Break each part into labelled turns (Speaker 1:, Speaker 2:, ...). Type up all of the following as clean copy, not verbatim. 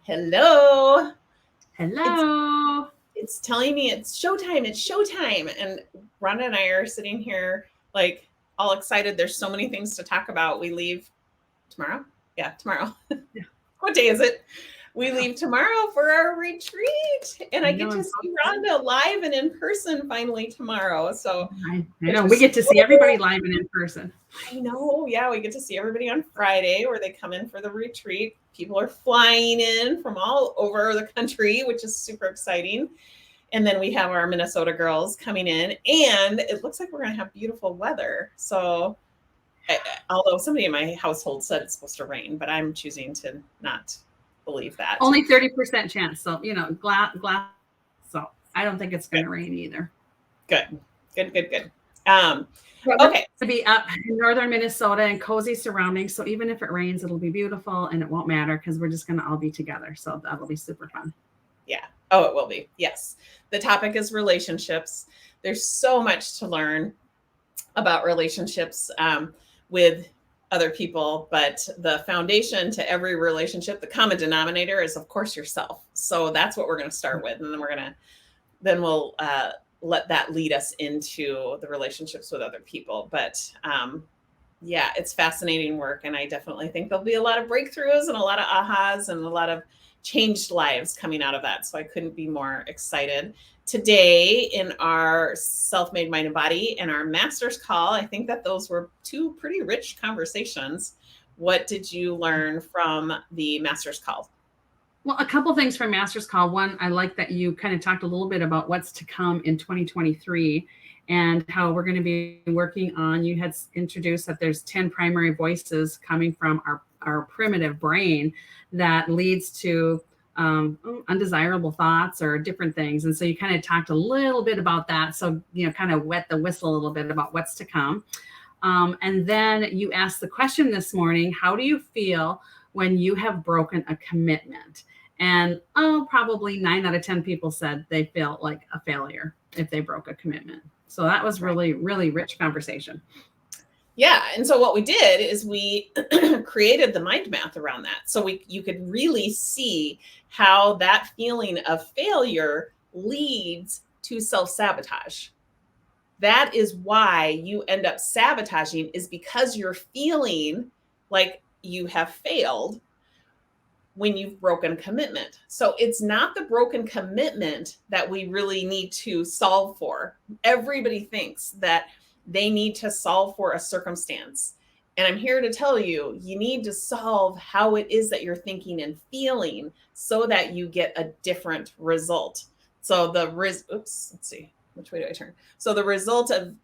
Speaker 1: Hello. It's
Speaker 2: Hello.
Speaker 1: it's telling me it's showtime. It's showtime. And Rhonda and I are sitting here like all excited. There's so many things to talk about. We leave tomorrow. Yeah, tomorrow.
Speaker 2: Yeah,
Speaker 1: What day is it? We leave tomorrow for our retreat, and
Speaker 2: I
Speaker 1: I get
Speaker 2: know.
Speaker 1: to
Speaker 2: I'm so
Speaker 1: see
Speaker 2: excited.
Speaker 1: Rhonda live and in person finally tomorrow. So,
Speaker 2: I
Speaker 1: which
Speaker 2: know. We
Speaker 1: is
Speaker 2: get to see everybody live and in person.
Speaker 1: I know. Yeah, we get to see everybody on Friday where they come in for the retreat. People are flying in from all over the country, which is super exciting. And then we have our Minnesota girls coming in, and it looks like we're going to have beautiful weather. So, although somebody in my household said it's supposed to rain, but I'm choosing to not believe that.
Speaker 2: Only 30% chance. So, glass. So I don't think it's going
Speaker 1: Good,
Speaker 2: to rain either.
Speaker 1: good, good, good, good. Um,
Speaker 2: But we're
Speaker 1: okay,
Speaker 2: to be up in northern Minnesota and cozy surroundings. So even if it rains, it'll be beautiful and it won't matter because we're just going to all be together. So that'll be super fun.
Speaker 1: yeah. Oh, it will be. Yes. The topic is relationships. There's so much to learn about relationships with other people, but the foundation to every relationship, the common denominator is, of course, yourself. So that's what we're going to start with, and then we'll let that lead us into the relationships with other people. But yeah, it's fascinating work, and I definitely think there'll be a lot of breakthroughs and a lot of ahas and a lot of changed lives coming out of that. So I couldn't be more excited. Today, in our Self Made Mind and Body and our master's call, I think that those were two pretty rich conversations. What did you learn from the master's call?
Speaker 2: Well, a couple things from Master's Call. One, I like that you kind of talked a little bit about what's to come in 2023 and how we're going to be working on. You had introduced that there's 10 primary voices coming from our primitive brain that leads to undesirable thoughts or different things. And so you kind of talked a little bit about that. So, kind of wet the whistle a little bit about what's to come. And then you asked the question this morning, how do you feel when you have broken a commitment? And probably 9 out of 10 people said they felt like a failure if they broke a commitment. So that was
Speaker 1: Right.
Speaker 2: really, really rich conversation.
Speaker 1: Yeah, and so what we did is we created the mind math around that. So you could really see how that feeling of failure leads to self-sabotage. That is why you end up sabotaging, is because you're feeling like you have failed when you've broken commitment. So it's not the broken commitment that we really need to solve for. Everybody thinks that they need to solve for a circumstance. And I'm here to tell you, you need to solve how it is that you're thinking and feeling so that you get a different result. So oops, let's see. Which way do I turn? So the result of,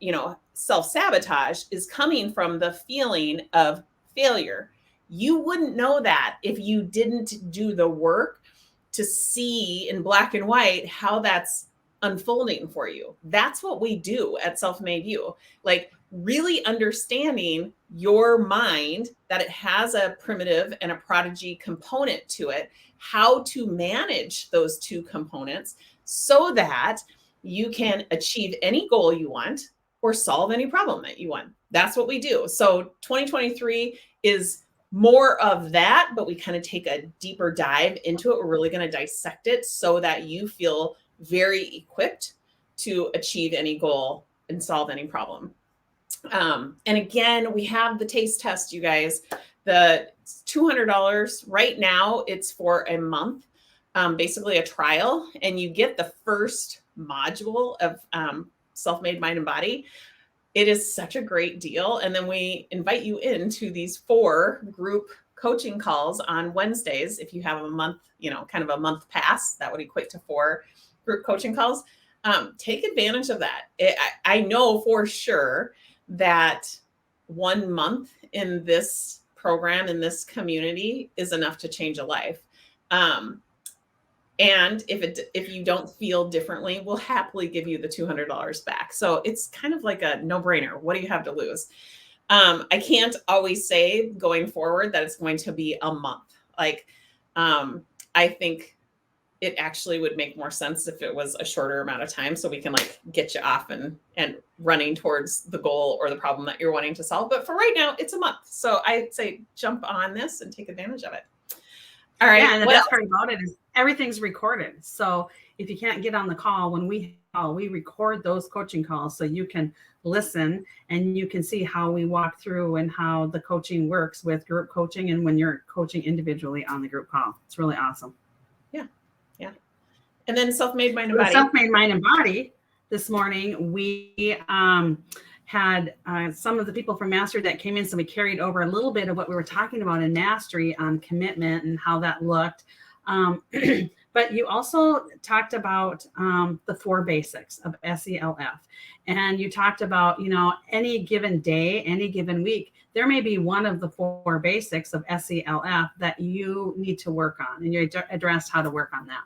Speaker 1: self-sabotage is coming from the feeling of failure. You wouldn't know that if you didn't do the work to see in black and white how that's unfolding for you. That's what we do at Self Made You. Like really understanding your mind, that it has a primitive and a prodigy component to it, how to manage those two components so that you can achieve any goal you want or solve any problem that you want. That's what we do. So 2023 is more of that, but we kind of take a deeper dive into it. We're really going to dissect it so that you feel very equipped to achieve any goal and solve any problem. And again, we have the taste test, you guys. The $200 right now, it's for a month, basically a trial, and you get the first module of Self Made Mind and Body. It is such a great deal. And then we invite you into these 4 group coaching calls on Wednesdays. If you have a month, kind of a month pass, that would equate to 4 group coaching calls. Take advantage of that. I know for sure that 1 month in this program, in this community, is enough to change a life. And if you don't feel differently, we'll happily give you the $200 back. So it's kind of like a no-brainer. What do you have to lose? I can't always say going forward that it's going to be a month. Like, I think it actually would make more sense if it was a shorter amount of time, so we can like get you off and running towards the goal or the problem that you're wanting to solve. But for right now, it's a month. So I'd say jump on this and take advantage of it. All right.
Speaker 2: Yeah, and the
Speaker 1: What
Speaker 2: best
Speaker 1: else?
Speaker 2: part about it is everything's recorded. So if you can't get on the call, when we call, we record those coaching calls so you can listen and you can see how we walk through and how the coaching works with group coaching and when you're coaching individually on the group call. It's really awesome.
Speaker 1: Yeah. Yeah. And then self-made mind and
Speaker 2: So
Speaker 1: body.
Speaker 2: self-made mind and body this morning, we had some of the people from Mastery that came in. So we carried over a little bit of what we were talking about in Mastery on commitment and how that looked. But you also talked about the 4 basics of SELF. And you talked about, you know, any given day, any given week, there may be one of the 4 basics of SELF that you need to work on. And you addressed how to work on that.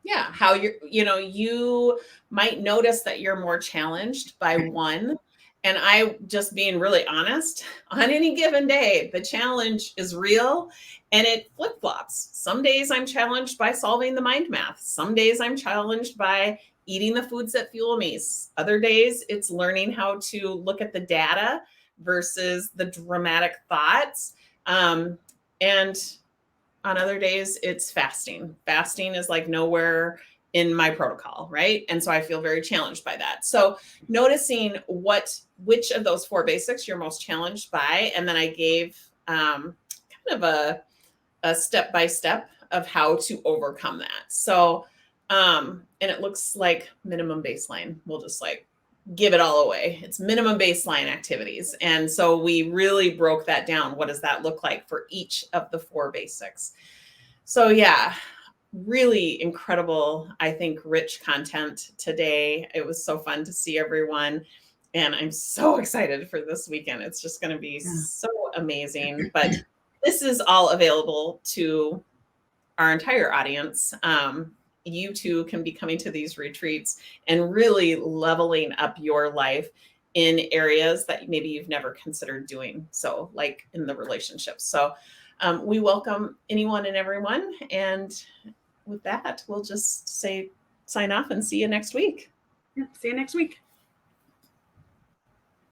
Speaker 1: Yeah. How you might notice that you're more challenged by one. And I just being really honest, on any given day, the challenge is real and it flip flops. Some days I'm challenged by solving the mind math. Some days I'm challenged by eating the foods that fuel me. Other days it's learning how to look at the data versus the dramatic thoughts. And on other days, it's fasting. Fasting is like nowhere in my protocol, right? And so I feel very challenged by that. So noticing which of those 4 basics you're most challenged by, and then I gave kind of a step-by-step of how to overcome that. So, and it looks like minimum baseline. We'll just like give it all away. It's minimum baseline activities. And so we really broke that down. What does that look like for each of the 4 basics? So yeah, really incredible, I think, rich content today. It was so fun to see everyone. And I'm so excited for this weekend. It's just going to be so amazing. But this is all available to our entire audience. You too can be coming to these retreats and really leveling up your life in areas that maybe you've never considered doing. So like in the relationships. So we welcome anyone and everyone. And with that, we'll just say sign off and see you next week.
Speaker 2: Yeah, see you next week.